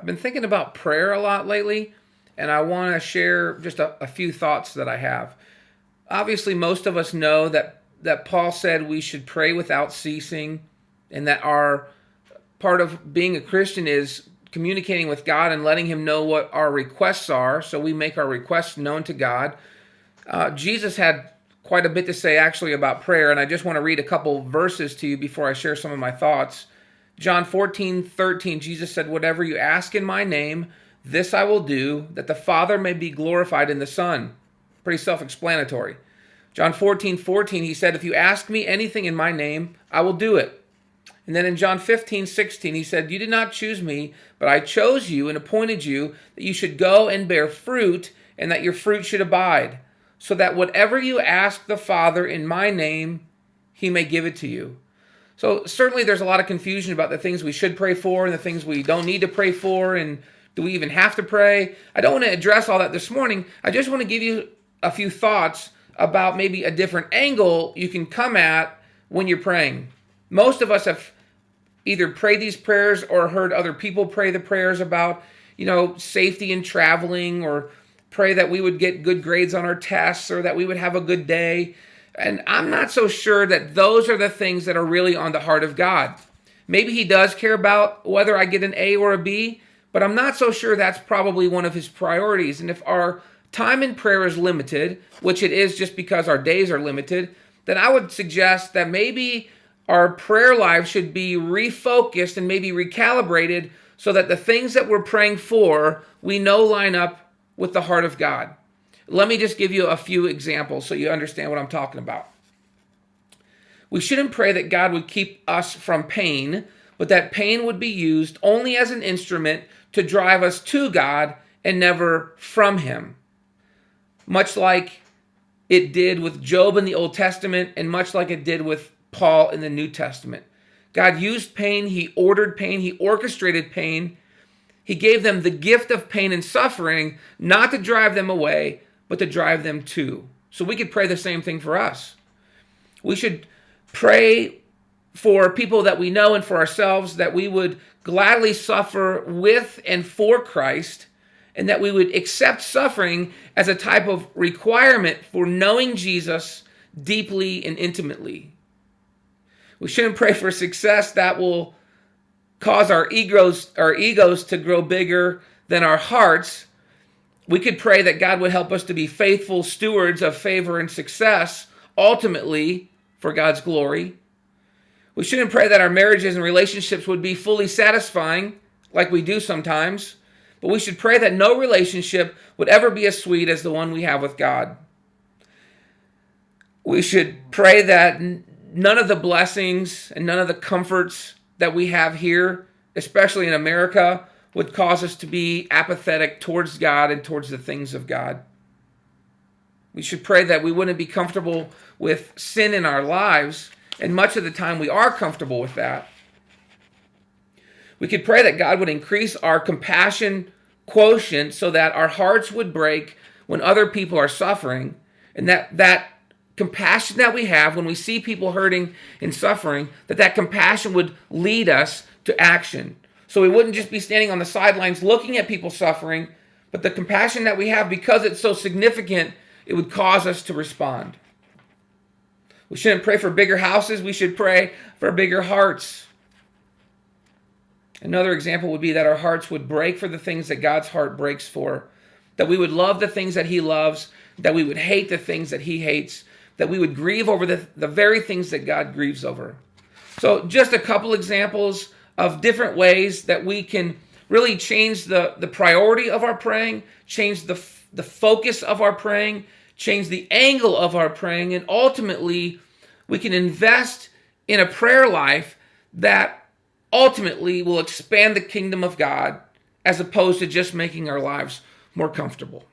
I've been thinking about prayer a lot lately, and I want to share just a few thoughts that I have. Obviously, most of us know that Paul said we should pray without ceasing, and that our part of being a Christian is communicating with God and letting Him know what our requests are, so we make our requests known to God. Jesus had quite a bit to say actually about prayer, and I just want to read a couple verses to you before I share some of my thoughts. John 14:13, Jesus said, "Whatever you ask in my name, this I will do, that the Father may be glorified in the Son." Pretty self-explanatory. John 14:14, he said, "If you ask me anything in my name, I will do it." And then in John 15:16, he said, "You did not choose me, but I chose you and appointed you that you should go and bear fruit, and that your fruit should abide, so that whatever you ask the Father in my name, he may give it to you." So certainly there's a lot of confusion about the things we should pray for and the things we don't need to pray for, and do we even have to pray? I don't want to address all that this morning. I just want to give you a few thoughts about maybe a different angle you can come at when you're praying. Most of us have either prayed these prayers or heard other people pray the prayers about, safety in traveling, or pray that we would get good grades on our tests, or that we would have a good day. And I'm not so sure that those are the things that are really on the heart of God. Maybe He does care about whether I get an A or a B, but I'm not so sure that's probably one of His priorities. And if our time in prayer is limited, which it is just because our days are limited, then I would suggest that maybe our prayer life should be refocused and maybe recalibrated so that the things that we're praying for, we know line up with the heart of God. Let me just give you a few examples so you understand what I'm talking about. We shouldn't pray that God would keep us from pain, but that pain would be used only as an instrument to drive us to God and never from Him. Much like it did with Job in the Old Testament, and much like it did with Paul in the New Testament. God used pain, He ordered pain, He orchestrated pain. He gave them the gift of pain and suffering, not to drive them away, but to drive them to. So we could pray the same thing for us. We should pray for people that we know and for ourselves, that we would gladly suffer with and for Christ, and that we would accept suffering as a type of requirement for knowing Jesus deeply and intimately. We shouldn't pray for success that will cause our egos to grow bigger than our hearts. We could pray that God would help us to be faithful stewards of favor and success, ultimately for God's glory. We shouldn't pray that our marriages and relationships would be fully satisfying, like we do sometimes, but we should pray that no relationship would ever be as sweet as the one we have with God. We should pray that none of the blessings and none of the comforts that we have here, especially in America, would cause us to be apathetic towards God and towards the things of God. We should pray that we wouldn't be comfortable with sin in our lives, and much of the time we are comfortable with that. We could pray that God would increase our compassion quotient so that our hearts would break when other people are suffering, and that compassion that we have when we see people hurting and suffering, that compassion would lead us to action. So we wouldn't just be standing on the sidelines looking at people suffering, but the compassion that we have, because it's so significant, it would cause us to respond. We shouldn't pray for bigger houses. We should pray for bigger hearts. Another example would be that our hearts would break for the things that God's heart breaks for, that we would love the things that He loves, that we would hate the things that He hates, that we would grieve over the very things that God grieves over. So just a couple examples of different ways that we can really change the priority of our praying, change the focus of our praying, change the angle of our praying, and ultimately we can invest in a prayer life that ultimately will expand the kingdom of God as opposed to just making our lives more comfortable.